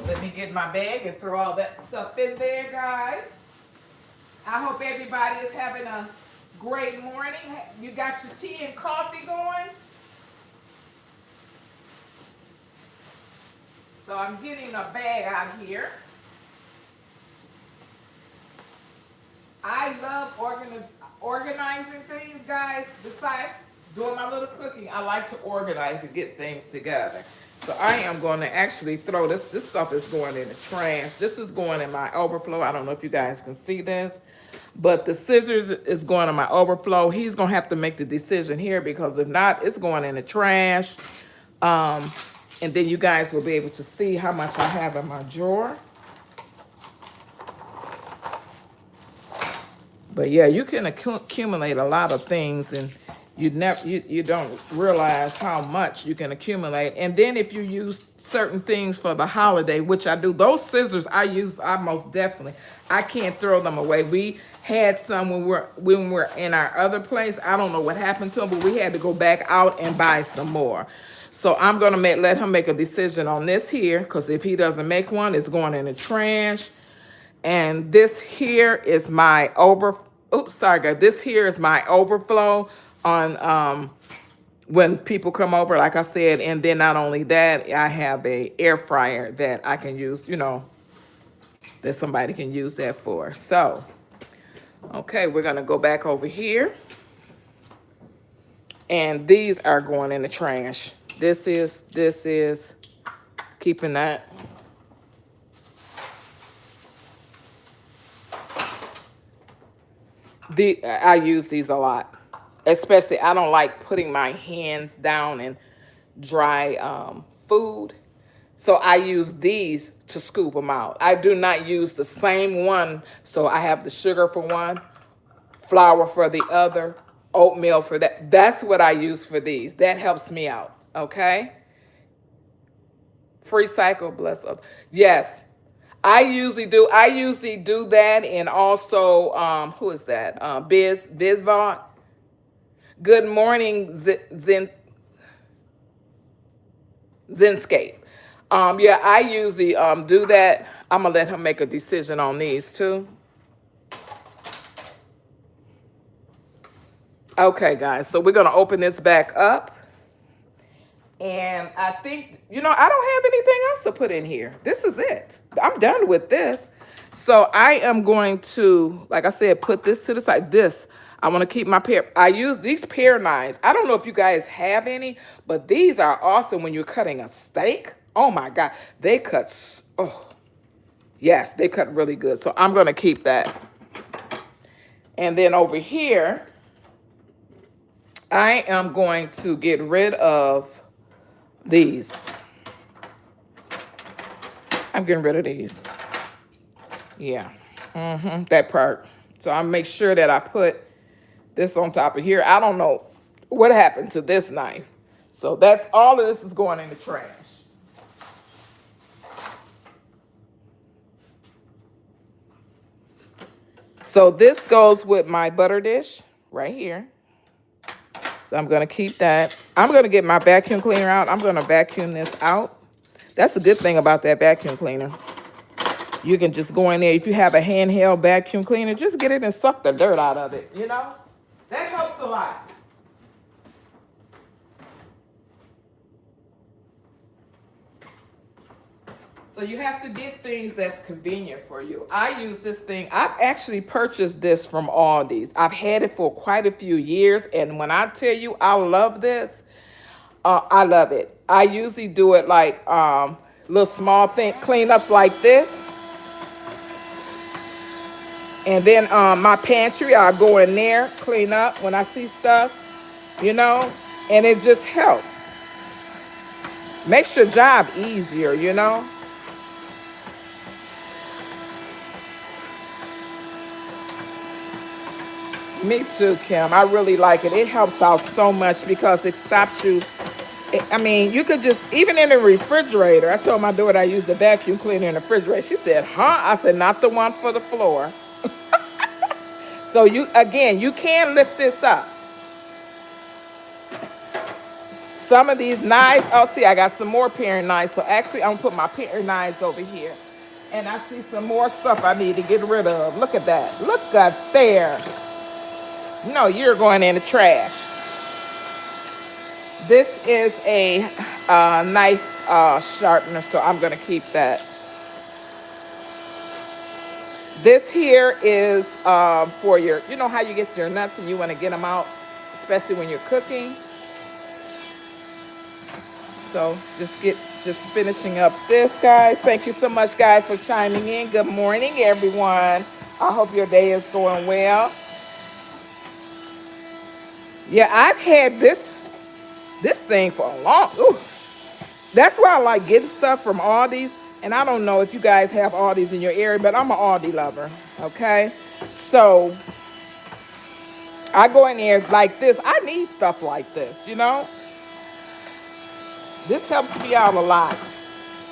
Let me get my bag and throw all that stuff in there, guys. I hope everybody is having a great morning. You got your tea and coffee going? So I'm getting a bag out here. I love organizing things, guys. Besides doing my little cooking, I like to organize and get things together. So I am going to actually throw this. This stuff is going in the trash. This is going in my overflow. I don't know if you guys can see this, but the scissors is going in my overflow. He's going to have to make the decision here because if not, it's going in the trash. And then you guys will be able to see how much I have in my drawer. But yeah, you can accumulate a lot of things, and you don't realize how much you can accumulate. And then if you use certain things for the holiday, which I do, those scissors I most definitely. I can't throw them away. We had some when we're in our other place. I don't know what happened to them, but we had to go back out and buy some more. So I'm gonna let him make a decision on this here, because if he doesn't make one, it's going in the trash. And this here is my this here is my overflow on when people come over, like I said. And then not only that, I have a air fryer that I can use, that somebody can use that for. So, okay, we're gonna go back over here. And these are going in the trash. This is keeping that. I use these a lot, especially I don't like putting my hands down in dry food, so I use these to scoop them out. I do not use the same one, so I have the sugar for one, flour for the other, oatmeal for that. That's what I use for these. That helps me out. Okay. Free cycle, bless up. Yes. I usually do that, and also who is that? Bizvod. Good morning, Zenscape. Yeah, I usually do that. I'm gonna let him make a decision on these too. Okay, guys, so we're gonna open this back up. And I think, I don't have anything else to put in here. This is it. I'm done with this. So I am going to, like I said, put this to the side. I want to keep my pear. I use these pear knives. I don't know if you guys have any, but these are awesome when you're cutting a steak. Oh my God. They cut, yes, they cut really good. So I'm going to keep that. And then over here, I am going to get rid of these. I'm getting rid of these. Yeah. That part. So I'll make sure that I put this on top of here. I don't know what happened to this knife. So that's all of this is going in the trash. So this goes with my butter dish right here. So I'm going to keep that. I'm going to get my vacuum cleaner out. I'm going to vacuum this out. That's the good thing about that vacuum cleaner. You can just go in there. If you have a handheld vacuum cleaner, just get it and suck the dirt out of it, That helps a lot. So So you have to get things that's convenient for you. I use this thing. I've actually purchased this from Aldi's. I've had it for quite a few years, and when I tell you I love this, I love it. I usually do it like little small thing cleanups like this, and then my pantry, I'll go in there, clean up when I see stuff, you know, and it just helps. Makes your job easier, you know. Me too, Kim. I really like it. It helps out so much because it stops you. I mean, you could just, even in the refrigerator. I told my daughter I used the vacuum cleaner in the refrigerator. She said, huh? I said, not the one for the floor. So you, again, you can lift this up. Some of these knives, oh, see, I got some more paring knives. So actually, I'm gonna put my paring knives over here. And I see some more stuff I need to get rid of. Look at that. Look at there. No, you're going in the trash. This is a knife sharpener, so I'm going to keep that. This here is for your, you know how you get your nuts and you want to get them out, especially when you're cooking. So just finishing up this, guys. Thank you so much, guys, for chiming in. Good morning, everyone. I hope your day is going well. Yeah, I've had this thing for a long. Ooh, that's why I like getting stuff from Aldi's. And I don't know if you guys have Aldi's in your area, but I'm an Aldi lover. Okay, so I go in there like this. I need stuff like this, you know. This helps me out a lot.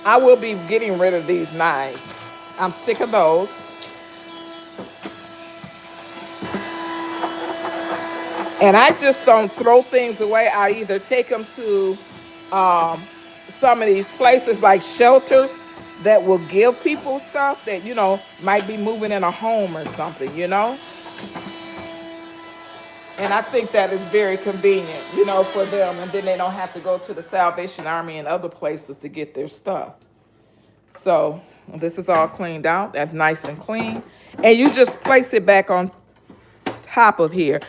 I will be getting rid of these knives. I'm sick of those. And I just don't throw things away. I either take them to some of these places like shelters that will give people stuff that, you know, might be moving in a home or something, you know. And I think that is very convenient, you know, for them. And then they don't have to go to the Salvation Army and other places to get their stuff. So this is all cleaned out. That's nice and clean. And you just place it back on top of here.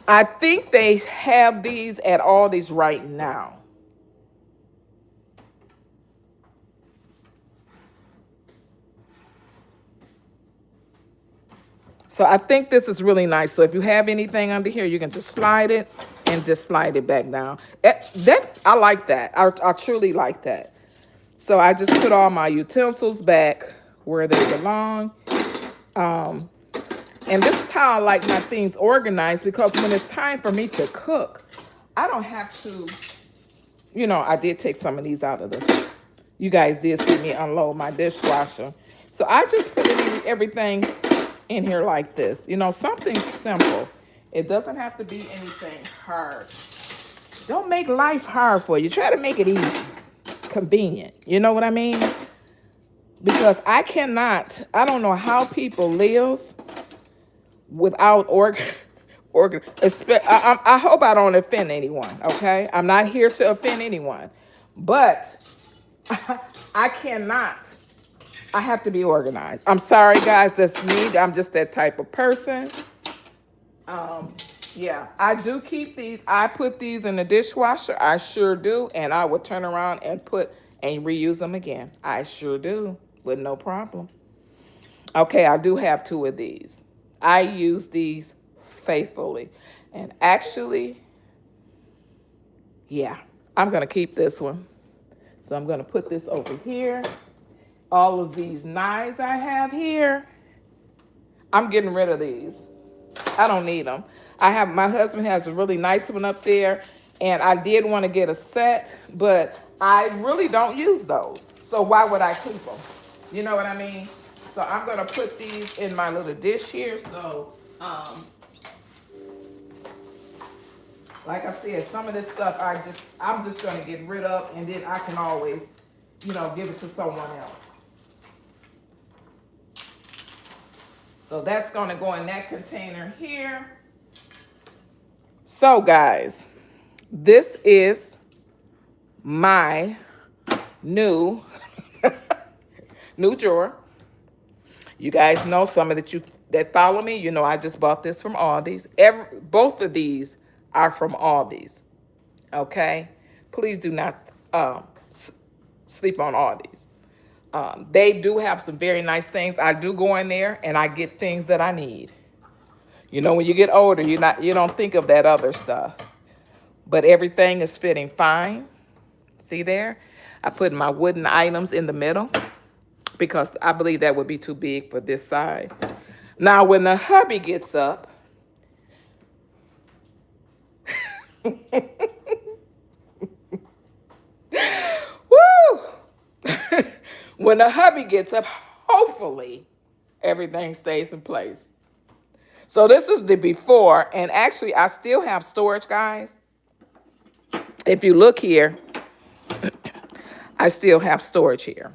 I think they have these at Aldi's right now. So I think this is really nice. So if you have anything under here, you can just slide it and just slide it back down. I like that. I truly like that. So I just put all my utensils back where they belong. And this is how I like my things organized, because when it's time for me to cook, I don't have to, you know, I did take some of these out of the, you guys did see me unload my dishwasher. So I just put everything in here like this, you know, something simple. It doesn't have to be anything hard. Don't make life hard for you. Try to make it easy, convenient. You know what I mean? Because I don't know how people live without I hope I don't offend anyone, okay? I'm not here to offend anyone, but I have to be organized. I'm sorry, guys, that's me. I'm just that type of person. Yeah, I do keep these. I put these in the dishwasher. I sure do. And I will turn around and reuse them again. I sure do, with no problem. Okay, I do have 2 of these. I use these faithfully. And actually, yeah, I'm going to keep this one. So I'm going to put this over here. All of these knives I have here, I'm getting rid of these. I don't need them. My husband has a really nice one up there, and I did want to get a set, but I really don't use those. So why would I keep them? You know what I mean? So I'm going to put these in my little dish here. So, like I said, some of this stuff I'm just going to get rid of, and then I can always, you know, give it to someone else. So that's going to go in that container here. So, guys, this is my new New drawer. You guys know, some of that follow me, you know I just bought this from Aldi's. Both of these are from Aldi's. Okay? Please do not sleep on Aldi's. They do have some very nice things. I do go in there and I get things that I need. You know, when you get older, you don't think of that other stuff. But everything is fitting fine. See there? I put my wooden items in the middle because I believe that would be too big for this side. Now, when the hubby gets up, woo! When the hubby gets up, hopefully everything stays in place. So this is the before, and actually I still have storage, guys. If you look here, I still have storage here.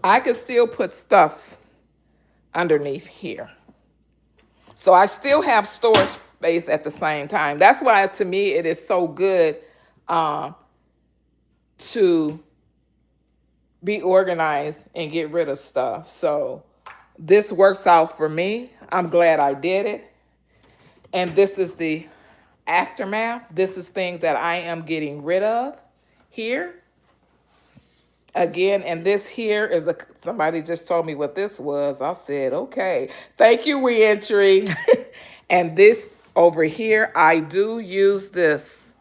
I could still put stuff underneath here. So I still have storage space at the same time. That's why, to me, it is so good to be organized and get rid of stuff. So this works out for me. I'm glad I did it. And this is the aftermath. This is things that I am getting rid of here. Again, and this here is somebody just told me what this was. I said, okay, thank you, reentry. And this over here, I do use this,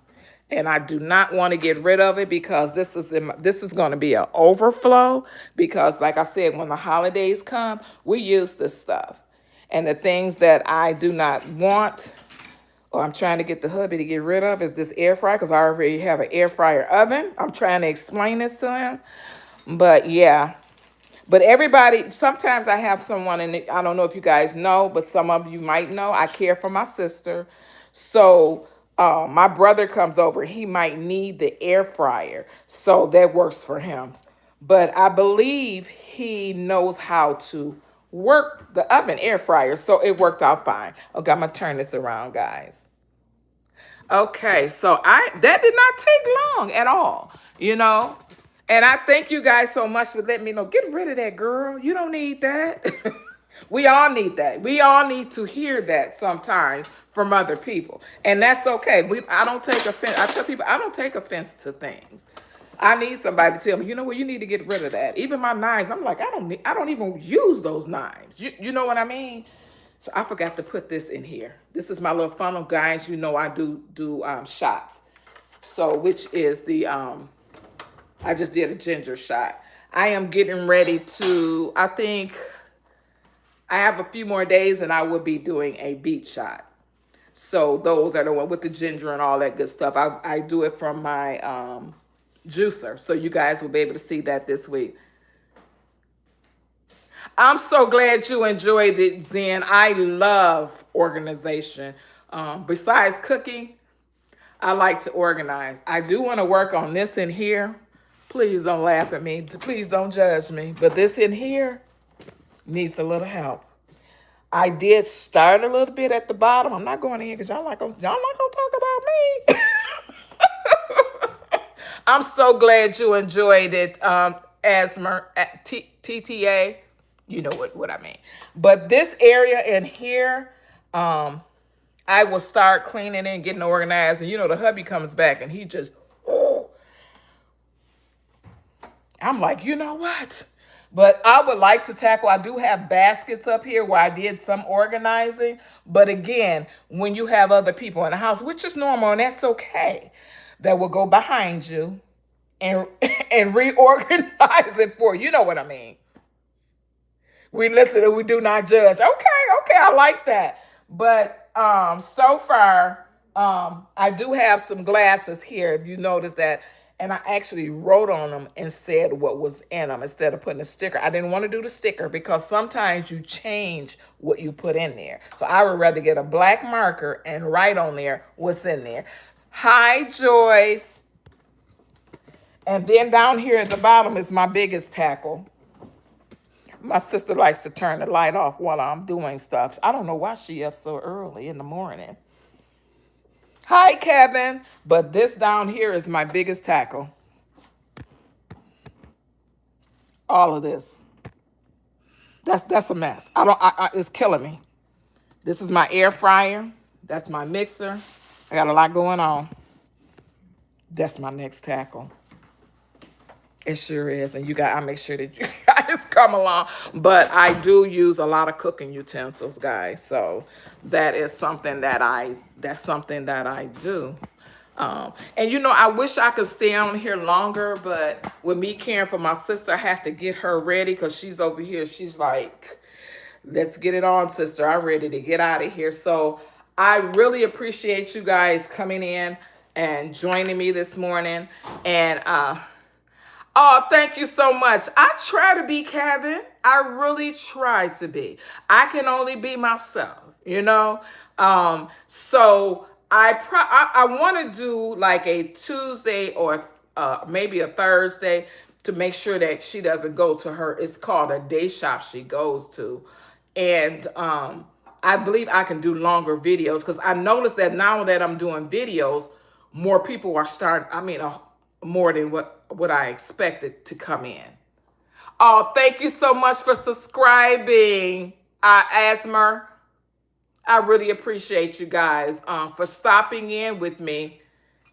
and I do not want to get rid of it because this is going to be an overflow. Because, like I said, when the holidays come, we use this stuff, and the things that I do not want, or I'm trying to get the hubby to get rid of, is this air fryer, because I already have an air fryer oven. I'm trying to explain this to him. But yeah, but everybody, sometimes I have someone, and I don't know if you guys know, but some of you might know, I care for my sister. So my brother comes over, he might need the air fryer. So that works for him. But I believe he knows how to work the oven air fryer. So it worked out fine. Okay, I'm going to turn this around, guys. Okay, so that did not take long at all, you know. And I thank you guys so much for letting me know. Get rid of that, girl. You don't need that. We all need that. We all need to hear that sometimes from other people. And that's okay. I don't take offense. I tell people I don't take offense to things. I need somebody to tell me, you know what, you need to get rid of that. Even my knives, I'm like, I don't even use those knives. You know what I mean? So I forgot to put this in here. This is my little funnel, guys. You know I do shots. So which is the I just did a ginger shot. I am getting ready to, I think I have a few more days and I will be doing a beet shot. So those are the one with the ginger and all that good stuff. I do it from my juicer. So you guys will be able to see that this week. I'm so glad you enjoyed it, Zen. I love organization. Besides cooking, I like to organize. I do want to work on this in here. Please don't laugh at me. Please don't judge me. But this in here needs a little help. I did start a little bit at the bottom. I'm not going in here because y'all not gonna talk about me. I'm so glad you enjoyed it, Asmer, TTA. You know what I mean. But this area in here, I will start cleaning and getting organized. And you know, the hubby comes back and he just, whoo. I'm like, you know what? But I would like to tackle, I do have baskets up here where I did some organizing. But again, when you have other people in the house, which is normal and that's okay, that will go behind you and reorganize it for you. You know what I mean? We listen and we do not judge. Okay, I like that. But so far, I do have some glasses here, if you notice that. And I actually wrote on them and said what was in them instead of putting a sticker. I didn't want to do the sticker because sometimes you change what you put in there. So I would rather get a black marker and write on there what's in there. Hi, Joyce. And then down here at the bottom is my biggest tackle. My sister likes to turn the light off while I'm doing stuff. I don't know why she up so early in the morning. Hi, Kevin. But this down here is my biggest tackle. All of this. That's a mess. It's killing me. This is my air fryer. That's my mixer. I got a lot going on. That's my next tackle. It sure is. And I make sure that you guys come along. But I do use a lot of cooking utensils, guys. So that's something that I do. And I wish I could stay on here longer, but with me caring for my sister, I have to get her ready because she's over here. She's like, let's get it on, sister. I'm ready to get out of here. So I really appreciate you guys coming in and joining me this morning. And oh, thank you so much. I try to be Kevin. I really try to be. I can only be myself, So I want to do like a Tuesday or maybe a Thursday to make sure that she doesn't go to her. It's called a day shop she goes to. And I believe I can do longer videos because I noticed that now that I'm doing videos, more people are more than what I expected to come in. Oh, thank you so much for subscribing, Asmer. I really appreciate you guys for stopping in with me,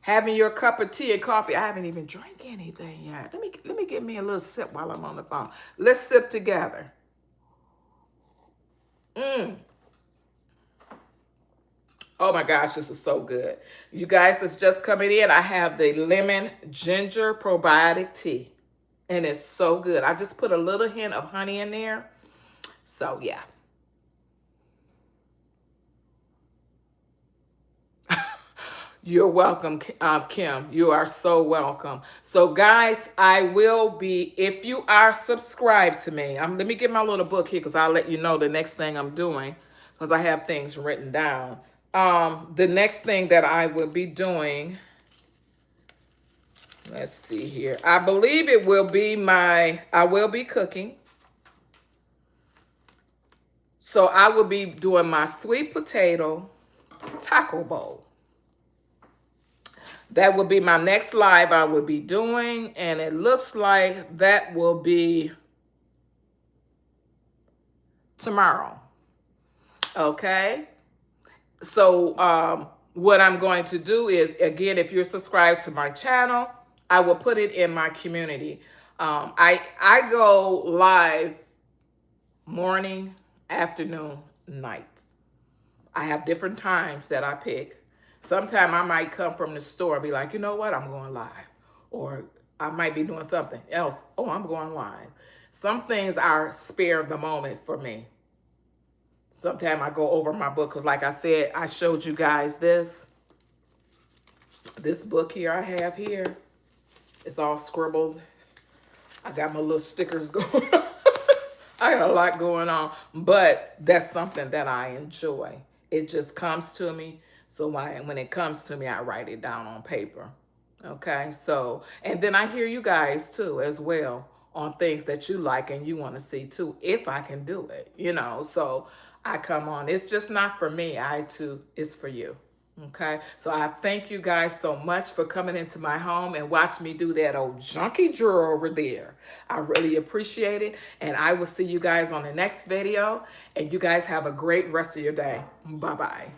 having your cup of tea and coffee. I haven't even drank anything yet. Let me get me a little sip while I'm on the phone. Let's sip together. Oh my gosh, this is so good. You guys that's just coming in, I have the lemon ginger probiotic tea. And it's so good. I just put a little hint of honey in there. So yeah. You're welcome, Kim. You are so welcome. So guys, I will be, if you are subscribed to me, let me get my little book here because I'll let you know the next thing I'm doing because I have things written down. The next thing that I will be doing, let's see here. I believe it will be I will be cooking. So I will be doing my sweet potato taco bowl. That will be my next live I will be doing. And it looks like that will be tomorrow. Okay. So what I'm going to do is, again, if you're subscribed to my channel, I will put it in my community. I go live morning, afternoon, night. I have different times that I pick. Sometime I might come from the store and be like, you know what, I'm going live. Or I might be doing something else. Oh, I'm going live. Some things are spare of the moment for me. Sometimes I go over my book because like I said, I showed you guys this book here I have here. It's all scribbled. I got my little stickers going on. I got a lot going on, but that's something that I enjoy. It just comes to me. So when it comes to me, I write it down on paper. Okay, so, and then I hear you guys too as well on things that you like and you want to see too, if I can do it, so I come on. It's just not for me. It's for you. Okay, so I thank you guys so much for coming into my home and watch me do that old junky drawer over there. I really appreciate it. And I will see you guys on the next video. And you guys have a great rest of your day. Bye-bye.